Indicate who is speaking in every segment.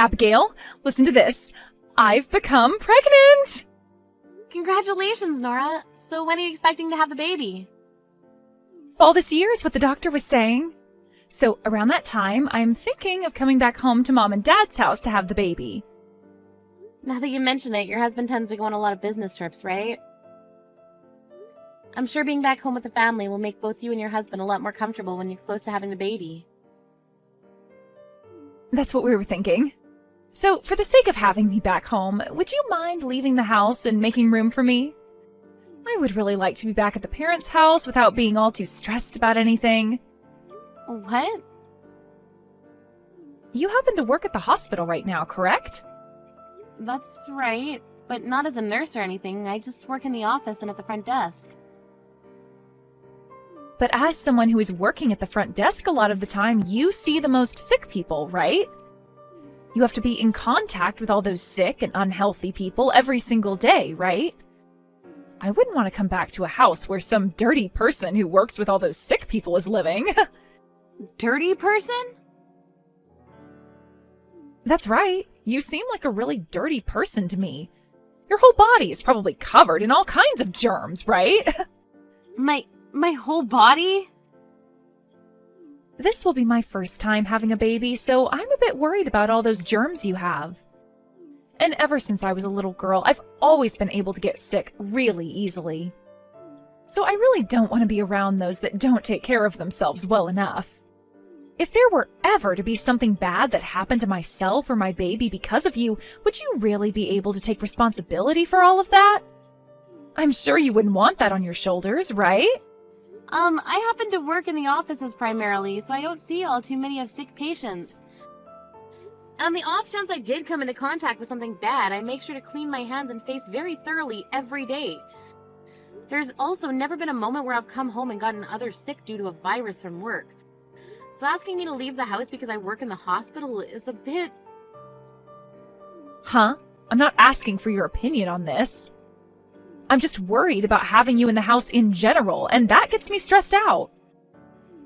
Speaker 1: Abigail, listen to this. I've become pregnant!
Speaker 2: Congratulations, Nora. So when are you expecting to have the baby?
Speaker 1: Fall this year is what the doctor was saying. So around that time, I'm thinking of coming back home to Mom and Dad's house to have the baby.
Speaker 2: Now that you mention it, your husband tends to go on a lot of business trips, right? I'm sure being back home with the family will make both you and your husband a lot more comfortable when you're close to having the baby.
Speaker 1: That's what we were thinking. So, for the sake of having me back home, would you mind leaving the house and making room for me? I would really like to be back at the parents' house without being all too stressed about anything.
Speaker 2: What?
Speaker 1: You happen to work at the hospital right now, correct?
Speaker 2: That's right, but not as a nurse or anything. I just work in the office and at the front desk.
Speaker 1: But as someone who is working at the front desk a lot of the time, you see the most sick people, right? You have to be in contact with all those sick and unhealthy people every single day, right? I wouldn't want to come back to a house where some dirty person who works with all those sick people is living.
Speaker 2: Dirty person?
Speaker 1: That's right. You seem like a really dirty person to me. Your whole body is probably covered in all kinds of germs, right?
Speaker 2: My whole body?
Speaker 1: This will be my first time having a baby, so I'm a bit worried about all those germs you have. And ever since I was a little girl, I've always been able to get sick really easily. So I really don't want to be around those that don't take care of themselves well enough. If there were ever to be something bad that happened to myself or my baby because of you, would you really be able to take responsibility for all of that? I'm sure you wouldn't want that on your shoulders, right?
Speaker 2: I happen to work in the offices primarily, so I don't see all too many of sick patients. And on the off chance I did come into contact with something bad, I make sure to clean my hands and face very thoroughly every day. There's also never been a moment where I've come home and gotten others sick due to a virus from work. So asking me to leave the house because I work in the hospital is a bit...
Speaker 1: Huh? I'm not asking for your opinion on this. I'm just worried about having you in the house in general, and that gets me stressed out.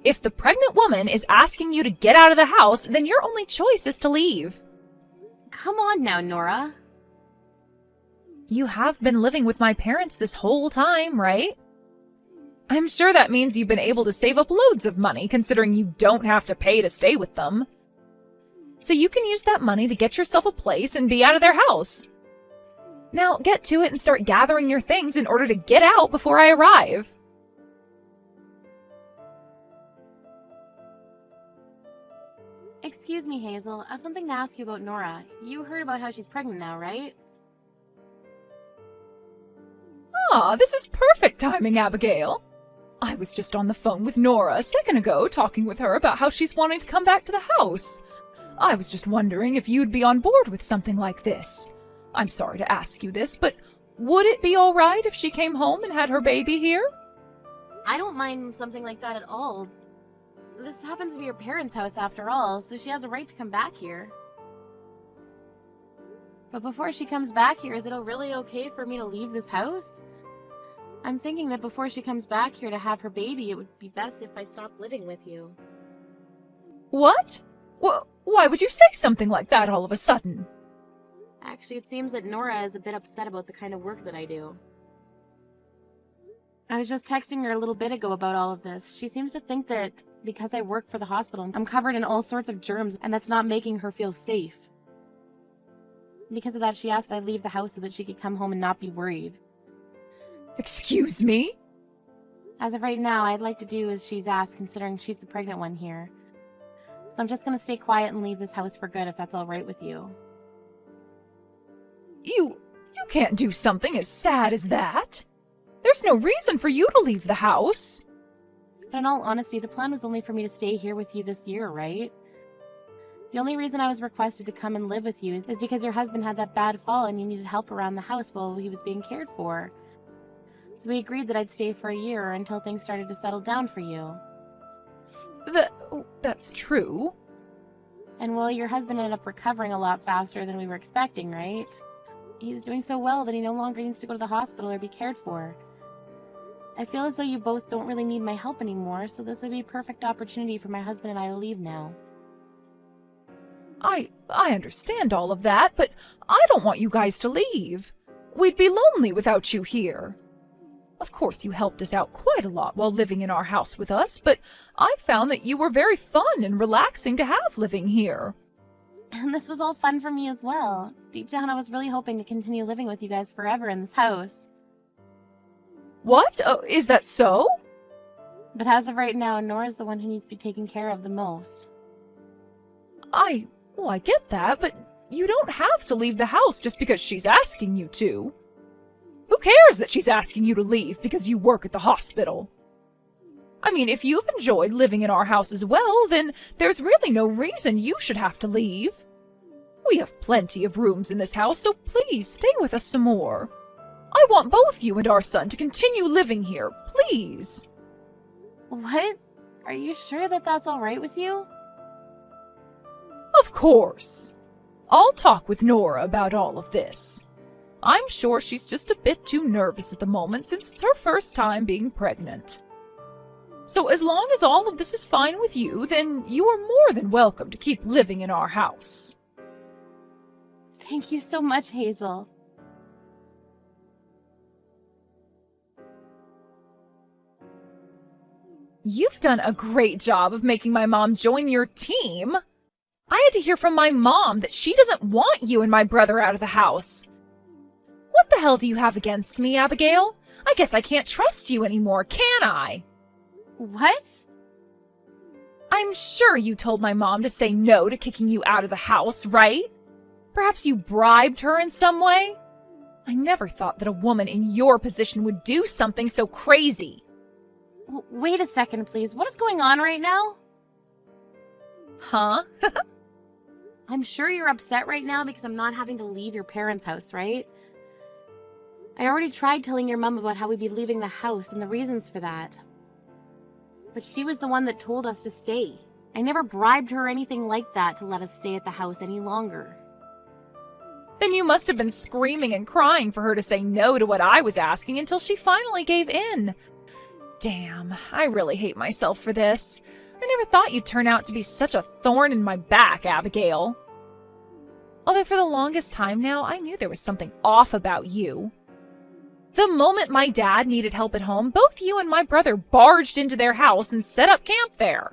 Speaker 1: If the pregnant woman is asking you to get out of the house, then your only choice is to leave.
Speaker 2: Come on now, Nora.
Speaker 1: You have been living with my parents this whole time, right? I'm sure that means you've been able to save up loads of money, considering you don't have to pay to stay with them. So you can use that money to get yourself a place and be out of their house. Now get to it and start gathering your things in order to get out before I arrive.
Speaker 2: Excuse me, Hazel. I have something to ask you about Nora. You heard about how she's pregnant now, right?
Speaker 1: Ah, this is perfect timing, Abigail. I was just on the phone with Nora a second ago, talking with her about how she's wanting to come back to the house. I was just wondering if you'd be on board with something like this. I'm sorry to ask you this, but would it be all right if she came home and had her baby here?
Speaker 2: I don't mind something like that at all. This happens to be her parents' house after all, so she has a right to come back here. But before she comes back here, is it really okay for me to leave this house? I'm thinking that before she comes back here to have her baby, it would be best if I stopped living with you.
Speaker 1: What? Why would you say something like that all of a sudden?
Speaker 2: Actually, it seems that Nora is a bit upset about the kind of work that I do. I was just texting her a little bit ago about all of this. She seems to think that because I work for the hospital, I'm covered in all sorts of germs, and that's not making her feel safe. Because of that, she asked I leave the house so that she could come home and not be worried.
Speaker 1: Excuse me?
Speaker 2: As of right now, I'd like to do as she's asked, considering she's the pregnant one here. So I'm just gonna stay quiet and leave this house for good, if that's all right with you.
Speaker 1: You can't do something as sad as that. There's no reason for you to leave the house.
Speaker 2: But in all honesty, the plan was only for me to stay here with you this year, right? The only reason I was requested to come and live with you is because your husband had that bad fall and you needed help around the house while he was being cared for. So we agreed that I'd stay for a year or until things started to settle down for you.
Speaker 1: That's true.
Speaker 2: And well, your husband ended up recovering a lot faster than we were expecting, right? He's doing so well that he no longer needs to go to the hospital or be cared for. I feel as though you both don't really need my help anymore, so this would be a perfect opportunity for my husband and I to leave now.
Speaker 1: I understand all of that, but I don't want you guys to leave. We'd be lonely without you here. Of course, you helped us out quite a lot while living in our house with us, but I found that you were very fun and relaxing to have living here.
Speaker 2: And this was all fun for me as well. Deep down, I was really hoping to continue living with you guys forever in this house.
Speaker 1: What? Is that so?
Speaker 2: But as of right now, Nora's the one who needs to be taken care of the most.
Speaker 1: I get that, but you don't have to leave the house just because she's asking you to. Who cares that she's asking you to leave because you work at the hospital? I mean, if you've enjoyed living in our house as well, then there's really no reason you should have to leave. We have plenty of rooms in this house, so please stay with us some more. I want both you and our son to continue living here, please.
Speaker 2: What? Are you sure that that's all right with you?
Speaker 1: Of course. I'll talk with Nora about all of this. I'm sure she's just a bit too nervous at the moment since it's her first time being pregnant. So as long as all of this is fine with you, then you are more than welcome to keep living in our house.
Speaker 2: Thank you so much, Hazel.
Speaker 1: You've done a great job of making my mom join your team. I had to hear from my mom that she doesn't want you and my brother out of the house. What the hell do you have against me, Abigail? I guess I can't trust you anymore, can I?
Speaker 2: What?
Speaker 1: I'm sure you told my mom to say no to kicking you out of the house, right? Perhaps you bribed her in some way? I never thought that a woman in your position would do something so crazy.
Speaker 2: Wait a second, please. What is going on right now?
Speaker 1: Huh?
Speaker 2: I'm sure you're upset right now because I'm not having to leave your parents' house, right? I already tried telling your mom about how we'd be leaving the house and the reasons for that. But she was the one that told us to stay. I never bribed her or anything like that to let us stay at the house any longer.
Speaker 1: Then you must have been screaming and crying for her to say no to what I was asking until she finally gave in. Damn, I really hate myself for this. I never thought you'd turn out to be such a thorn in my back, Abigail. Although for the longest time now, I knew there was something off about you. The moment my dad needed help at home, both you and my brother barged into their house and set up camp there.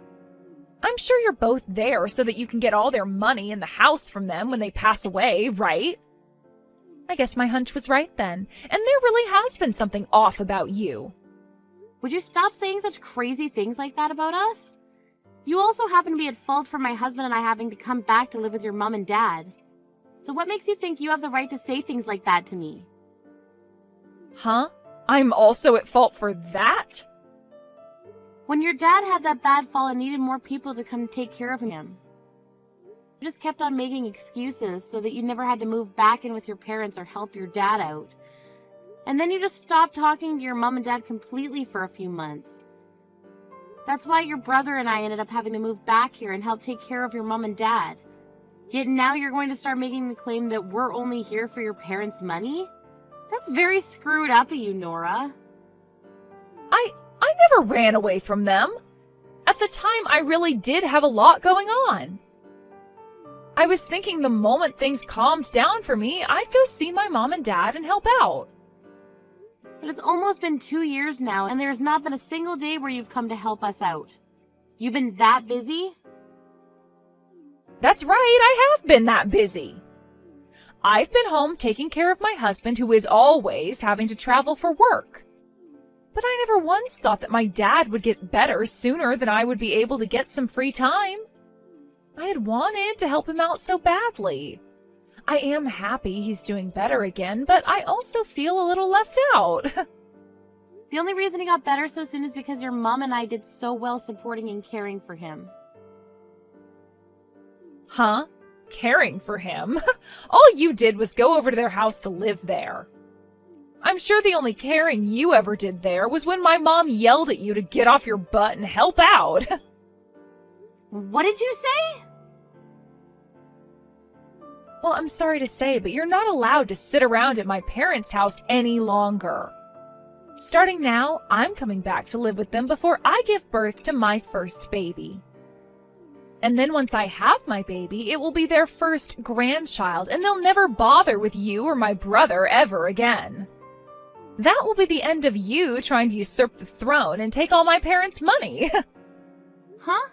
Speaker 1: I'm sure you're both there so that you can get all their money in the house from them when they pass away, right? I guess my hunch was right then, and there really has been something off about you.
Speaker 2: Would you stop saying such crazy things like that about us? You also happen to be at fault for my husband and I having to come back to live with your mom and dad. So what makes you think you have the right to say things like that to me?
Speaker 1: Huh? I'm also at fault for that?
Speaker 2: When your dad had that bad fall and needed more people to come take care of him, you just kept on making excuses so that you never had to move back in with your parents or help your dad out. And then you just stopped talking to your mom and dad completely for a few months. That's why your brother and I ended up having to move back here and help take care of your mom and dad. Yet now you're going to start making the claim that we're only here for your parents' money? That's very screwed up of you, Nora.
Speaker 1: I never ran away from them. At the time, I really did have a lot going on. I was thinking the moment things calmed down for me, I'd go see my mom and dad and help out.
Speaker 2: But it's almost been 2 years now, and there's not been a single day where you've come to help us out. You've been that busy?
Speaker 1: That's right, I have been that busy. I've been home taking care of my husband, who is always having to travel for work. But I never once thought that my dad would get better sooner than I would be able to get some free time. I had wanted to help him out so badly. I am happy he's doing better again, but I also feel a little left out.
Speaker 2: The only reason he got better so soon is because your mom and I did so well supporting and caring for him.
Speaker 1: Huh? Caring for him? All you did was go over to their house to live there. I'm sure the only caring you ever did there was when my mom yelled at you to get off your butt and help out.
Speaker 2: What did you say?
Speaker 1: Well, I'm sorry to say, but you're not allowed to sit around at my parents' house any longer. Starting now, I'm coming back to live with them before I give birth to my first baby. And then once I have my baby, it will be their first grandchild, and they'll never bother with you or my brother ever again. That will be the end of you trying to usurp the throne and take all my parents' money.
Speaker 2: Huh?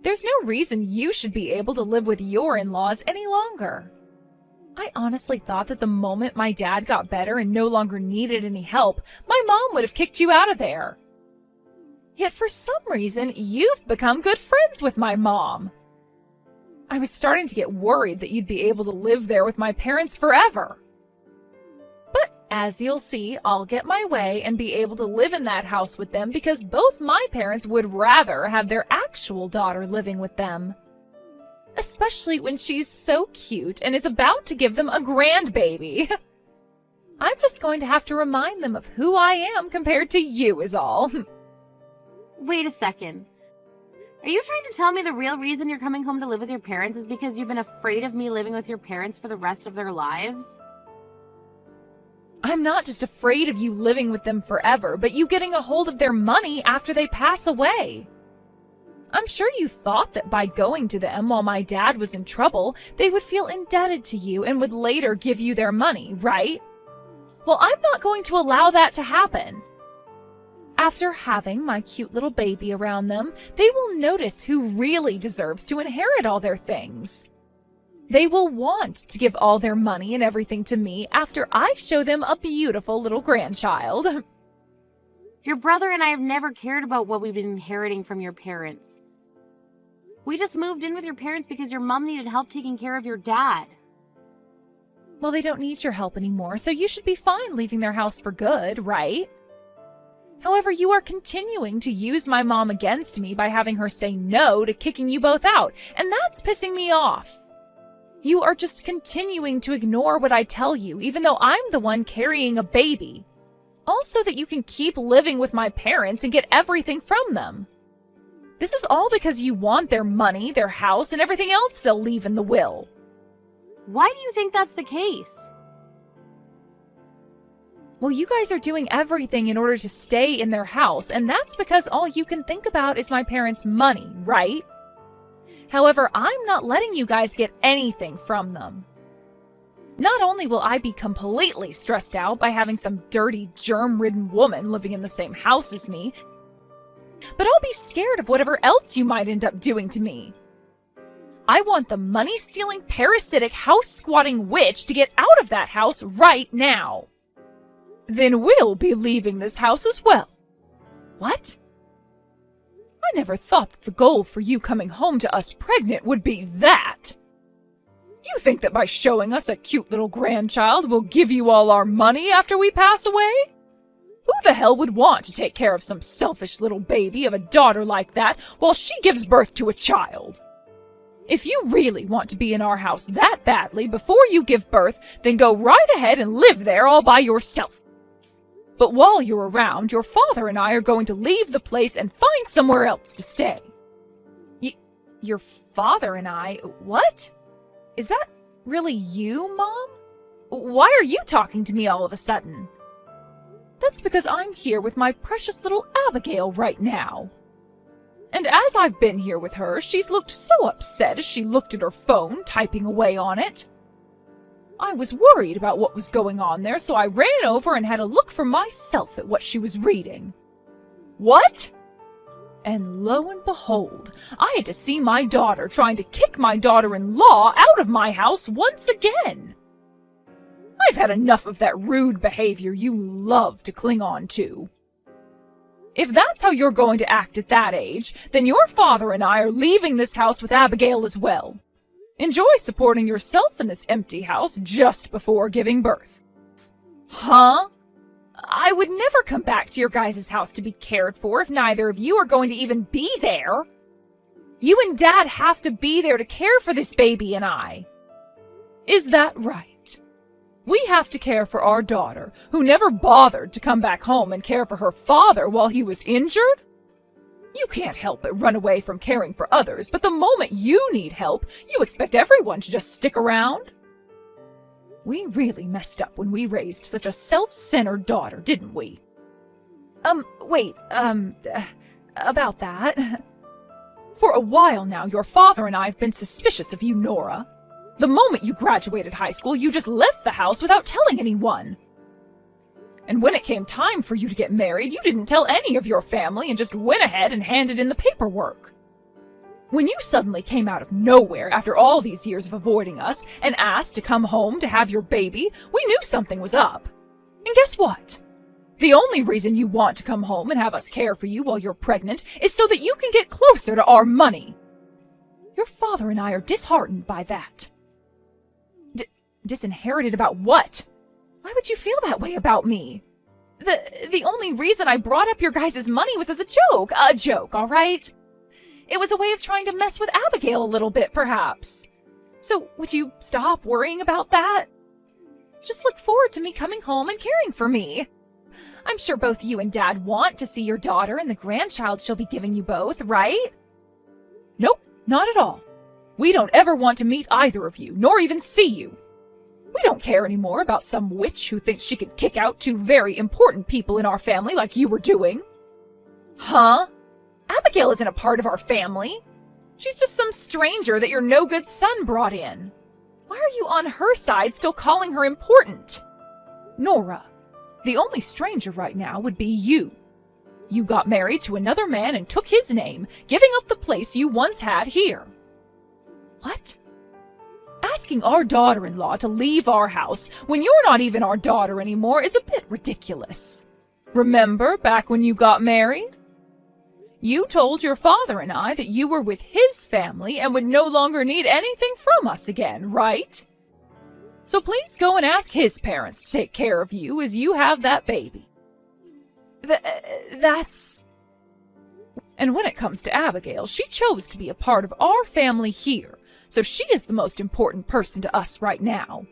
Speaker 1: There's no reason you should be able to live with your in-laws any longer. I honestly thought that the moment my dad got better and no longer needed any help, my mom would have kicked you out of there. Yet for some reason, you've become good friends with my mom. I was starting to get worried that you'd be able to live there with my parents forever. But as you'll see, I'll get my way and be able to live in that house with them because both my parents would rather have their actual daughter living with them. Especially when she's so cute and is about to give them a grandbaby. I'm just going to have to remind them of who I am compared to you is all.
Speaker 2: Wait a second. Are you trying to tell me the real reason you're coming home to live with your parents is because you've been afraid of me living with your parents for the rest of their lives?
Speaker 1: I'm not just afraid of you living with them forever, but you getting a hold of their money after they pass away. I'm sure you thought that by going to them while my dad was in trouble, they would feel indebted to you and would later give you their money, right? Well, I'm not going to allow that to happen. After having my cute little baby around them, they will notice who really deserves to inherit all their things. They will want to give all their money and everything to me after I show them a beautiful little grandchild.
Speaker 2: Your brother and I have never cared about what we've been inheriting from your parents. We just moved in with your parents because your mom needed help taking care of your dad.
Speaker 1: Well, they don't need your help anymore, so you should be fine leaving their house for good, right? However, you are continuing to use my mom against me by having her say no to kicking you both out, and that's pissing me off. You are just continuing to ignore what I tell you, even though I'm the one carrying a baby. Also that you can keep living with my parents and get everything from them. This is all because you want their money, their house, and everything else they'll leave in the will.
Speaker 2: Why do you think that's the case?
Speaker 1: Well, you guys are doing everything in order to stay in their house, and that's because all you can think about is my parents' money, right? However, I'm not letting you guys get anything from them. Not only will I be completely stressed out by having some dirty, germ-ridden woman living in the same house as me, but I'll be scared of whatever else you might end up doing to me. I want the money-stealing, parasitic, house-squatting witch to get out of that house right now. Then we'll be leaving this house as well. What? I never thought that the goal for you coming home to us pregnant would be that. You think that by showing us a cute little grandchild we'll give you all our money after we pass away? Who the hell would want to take care of some selfish little baby of a daughter like that while she gives birth to a child? If you really want to be in our house that badly before you give birth, then go right ahead and live there all by yourself. But while you're around, your father and I are going to leave the place and find somewhere else to stay. Your father and I? What? Is that really you, Mom? Why are you talking to me all of a sudden? That's because I'm here with my precious little Abigail right now. And as I've been here with her, she's looked so upset as she looked at her phone, typing away on it. I was worried about what was going on there, so I ran over and had a look for myself at what she was reading. What? And lo and behold, I had to see my daughter trying to kick my daughter-in-law out of my house once again. I've had enough of that rude behavior you love to cling on to. If that's how you're going to act at that age, then your father and I are leaving this house with Abigail as well. Enjoy supporting yourself in this empty house just before giving birth. Huh? I would never come back to your guys' house to be cared for if neither of you are going to even be there. You and Dad have to be there to care for this baby and I. Is that right? We have to care for our daughter, who never bothered to come back home and care for her father while he was injured? You can't help but run away from caring for others, but the moment you need help, you expect everyone to just stick around? We really messed up when we raised such a self-centered daughter, didn't we? About that. For a while now, your father and I have been suspicious of you, Nora. The moment you graduated high school, you just left the house without telling anyone. And when it came time for you to get married, you didn't tell any of your family and just went ahead and handed in the paperwork. When you suddenly came out of nowhere after all these years of avoiding us and asked to come home to have your baby, we knew something was up. And guess what? The only reason you want to come home and have us care for you while you're pregnant is so that you can get closer to our money. Your father and I are disheartened by that. Disinherited about what? Why would you feel that way about me? The only reason I brought up your guys' money was as a joke. A joke, all right? It was a way of trying to mess with Abigail a little bit, perhaps. So would you stop worrying about that? Just look forward to me coming home and caring for me. I'm sure both you and Dad want to see your daughter and the grandchild she'll be giving you both, right? Nope, not at all. We don't ever want to meet either of you, nor even see you. We don't care anymore about some witch who thinks she could kick out two very important people in our family like you were doing. Huh? Abigail isn't a part of our family. She's just some stranger that your no-good son brought in. Why are you on her side still calling her important? Nora, the only stranger right now would be you. You got married to another man and took his name, giving up the place you once had here. What? Asking our daughter-in-law to leave our house when you're not even our daughter anymore is a bit ridiculous. Remember back when you got married? You told your father and I that you were with his family and would no longer need anything from us again, right? So please go and ask his parents to take care of you as you have that baby. That's... And when it comes to Abigail, she chose to be a part of our family here, so she is the most important person to us right now.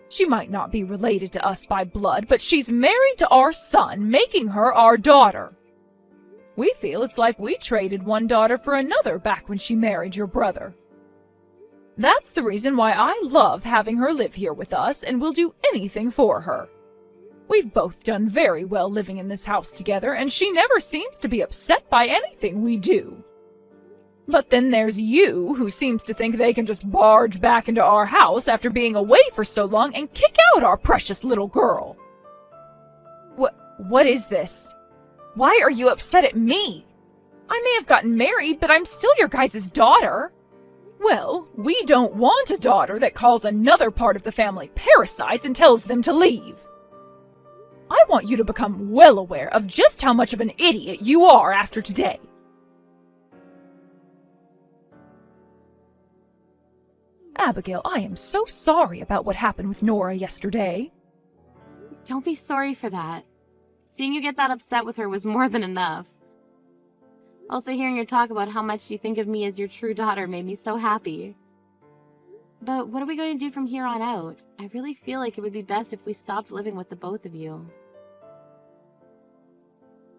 Speaker 1: She might not be related to us by blood, but she's married to our son, making her our daughter. We feel it's like we traded one daughter for another back when she married your brother. That's the reason why I love having her live here with us and will do anything for her. We've both done very well living in this house together, and she never seems to be upset by anything we do. But then there's you, who seems to think they can just barge back into our house after being away for so long and kick out our precious little girl. What is this? Why are you upset at me? I may have gotten married, but I'm still your guys' daughter. Well, we don't want a daughter that calls another part of the family parasites and tells them to leave. I want you to become well aware of just how much of an idiot you are after today. Abigail, I am so sorry about what happened with Nora yesterday.
Speaker 2: Don't be sorry for that. Seeing you get that upset with her was more than enough. Also, hearing her talk about how much you think of me as your true daughter made me so happy. But what are we going to do from here on out? I really feel like it would be best if we stopped living with the both of you.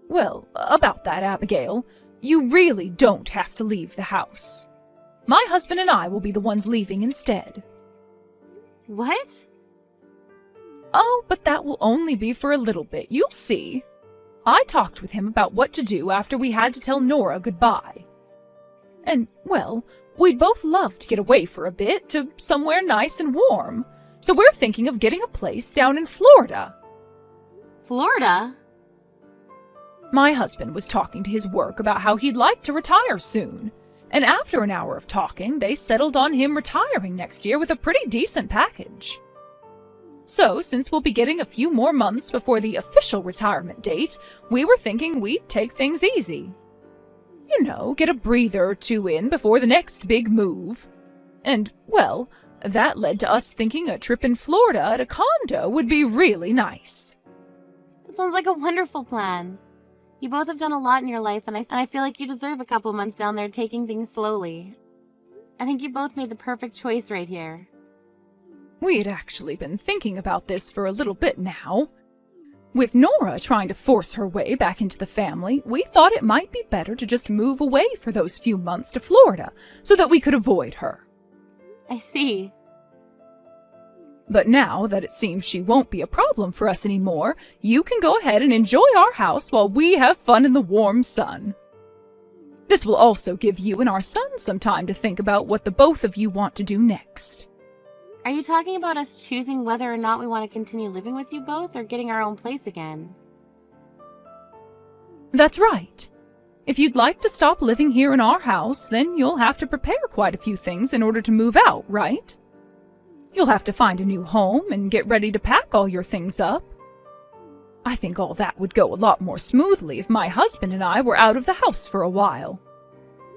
Speaker 1: Well, about that, Abigail, you really don't have to leave the house. My husband and I will be the ones leaving instead.
Speaker 2: What?
Speaker 1: Oh, but that will only be for a little bit, you'll see. I talked with him about what to do after we had to tell Nora goodbye. And, well, we'd both love to get away for a bit to somewhere nice and warm. So we're thinking of getting a place down in Florida.
Speaker 2: Florida?
Speaker 1: My husband was talking to his work about how he'd like to retire soon. And after an hour of talking, they settled on him retiring next year with a pretty decent package. So, since we'll be getting a few more months before the official retirement date, we were thinking we'd take things easy. You know, get a breather or two in before the next big move. And, well, that led to us thinking a trip in Florida at a condo would be really nice.
Speaker 2: That sounds like a wonderful plan. You both have done a lot in your life, and I feel like you deserve a couple months down there taking things slowly. I think you both made the perfect choice right here.
Speaker 1: We had actually been thinking about this for a little bit now. With Nora trying to force her way back into the family, we thought it might be better to just move away for those few months to Florida so that we could avoid her.
Speaker 2: I see.
Speaker 1: But now that it seems she won't be a problem for us anymore, you can go ahead and enjoy our house while we have fun in the warm sun. This will also give you and our son some time to think about what the both of you want to do next.
Speaker 2: Are you talking about us choosing whether or not we want to continue living with you both, or getting our own place again?
Speaker 1: That's right. If you'd like to stop living here in our house, then you'll have to prepare quite a few things in order to move out, right? You'll have to find a new home and get ready to pack all your things up. I think all that would go a lot more smoothly if my husband and I were out of the house for a while.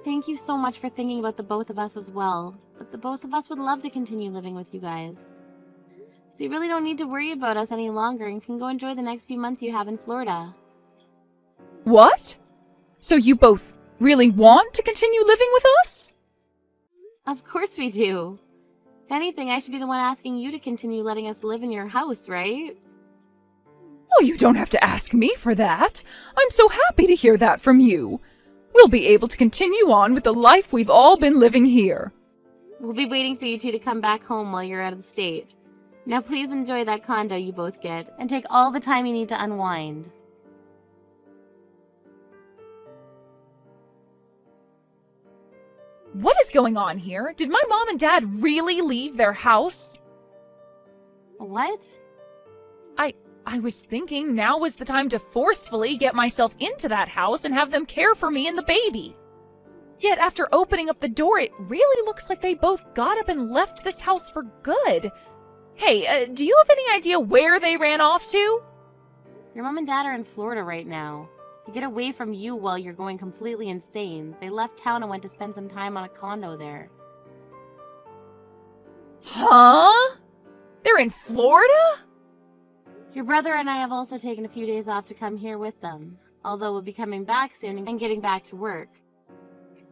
Speaker 2: Thank you so much for thinking about the both of us as well, but the both of us would love to continue living with you guys. So you really don't need to worry about us any longer and can go enjoy the next few months you have in Florida.
Speaker 1: What? So you both really want to continue living with us?
Speaker 2: Of course we do. If anything, I should be the one asking you to continue letting us live in your house, right?
Speaker 1: Oh, you don't have to ask me for that. I'm so happy to hear that from you. We'll be able to continue on with the life we've all been living here.
Speaker 2: We'll be waiting for you two to come back home while you're out of the state. Now please enjoy that condo you both get, and take all the time you need to unwind.
Speaker 1: What is going on here? Did my mom and dad really leave their house?
Speaker 2: What?
Speaker 1: I was thinking now was the time to forcefully get myself into that house and have them care for me and the baby. Yet after opening up the door, it really looks like they both got up and left this house for good. Hey, do you have any idea where they ran off to?
Speaker 2: Your mom and dad are in Florida right now. To get away from you while you're going completely insane, they left town and went to spend some time on a condo there.
Speaker 1: Huh? They're in Florida?
Speaker 2: Your brother and I have also taken a few days off to come here with them, although we'll be coming back soon and getting back to work.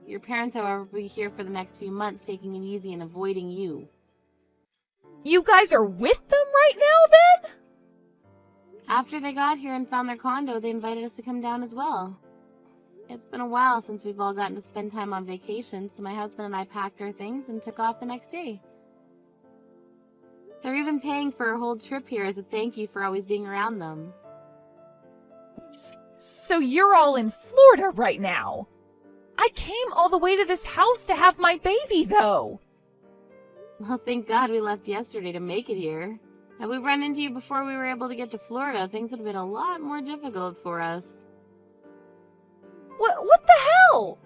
Speaker 2: Your parents, however, will be here for the next few months, taking it easy and avoiding you.
Speaker 1: You guys are with them right now, then?
Speaker 2: After they got here and found their condo, they invited us to come down as well. It's been a while since we've all gotten to spend time on vacation, so my husband and I packed our things and took off the next day. They're even paying for a whole trip here as a thank you for always being around them.
Speaker 1: So you're all in Florida right now? I came all the way to this house to have my baby, though.
Speaker 2: Well, thank God we left yesterday to make it here. Had we run into you before we were able to get to Florida, things would have been a lot more difficult for us.
Speaker 1: What the hell?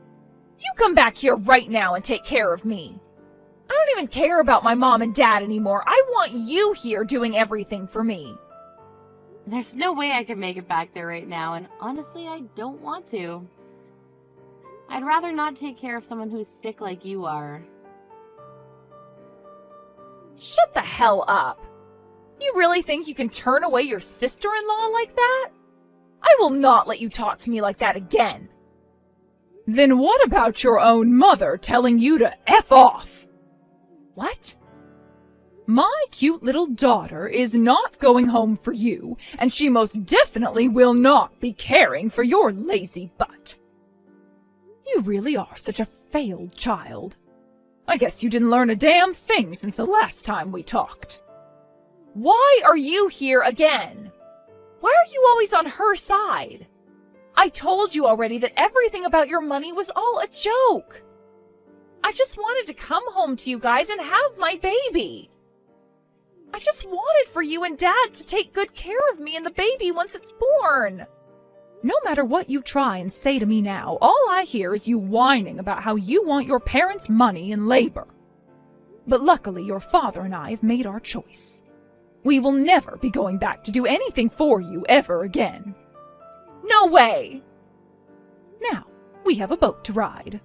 Speaker 1: You come back here right now and take care of me. I don't even care about my mom and dad anymore. I want you here doing everything for me.
Speaker 2: There's no way I can make it back there right now, and honestly, I don't want to. I'd rather not take care of someone who's sick like you are.
Speaker 1: Shut the hell up. You really think you can turn away your sister-in-law like that? I will not let you talk to me like that again. Then what about your own mother telling you to F off? What? My cute little daughter is not going home for you, and she most definitely will not be caring for your lazy butt. You really are such a failed child. I guess you didn't learn a damn thing since the last time we talked. Why are you here again? Why are you always on her side? I told you already that everything about your money was all a joke. I just wanted to come home to you guys and have my baby. I just wanted for you and Dad to take good care of me and the baby once it's born. No matter what you try and say to me now, all I hear is you whining about how you want your parents' money and labor. But luckily, your father and I have made our choice. We will never be going back to do anything for you ever again. No way! Now, we have a boat to ride.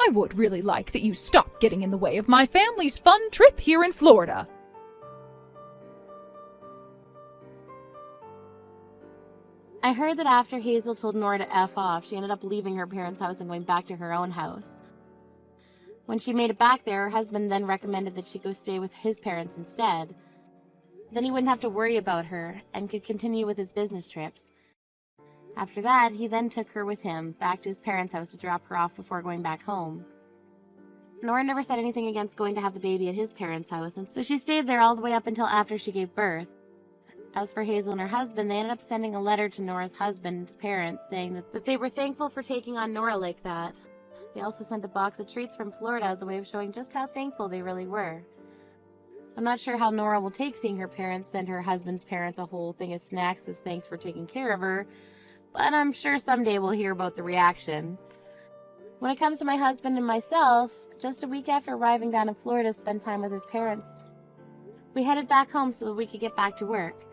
Speaker 1: I would really like that you stop getting in the way of my family's fun trip here in Florida.
Speaker 2: I heard that after Hazel told Nora to F off, she ended up leaving her parents' house and going back to her own house. When she made it back there, her husband then recommended that she go stay with his parents instead. Then he wouldn't have to worry about her and could continue with his business trips. After that, he then took her with him back to his parents' house to drop her off before going back home. Nora never said anything against going to have the baby at his parents' house, and so she stayed there all the way up until after she gave birth. As for Hazel and her husband, they ended up sending a letter to Nora's husband's parents saying that they were thankful for taking on Nora like that. They also sent a box of treats from Florida as a way of showing just how thankful they really were. I'm not sure how Nora will take seeing her parents send her husband's parents a whole thing of snacks as thanks for taking care of her, but I'm sure someday we'll hear about the reaction. When it comes to my husband and myself, just a week after arriving down in Florida to spend time with his parents, we headed back home so that we could get back to work.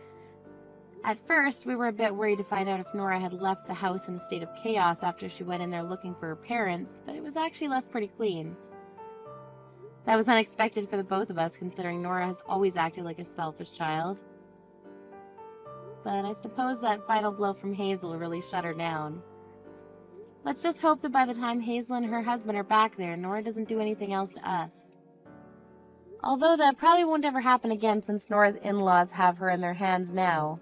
Speaker 2: At first, we were a bit worried to find out if Nora had left the house in a state of chaos after she went in there looking for her parents, but it was actually left pretty clean. That was unexpected for the both of us, considering Nora has always acted like a selfish child. But I suppose that final blow from Hazel really shut her down. Let's just hope that by the time Hazel and her husband are back there, Nora doesn't do anything else to us. Although that probably won't ever happen again since Nora's in-laws have her in their hands now.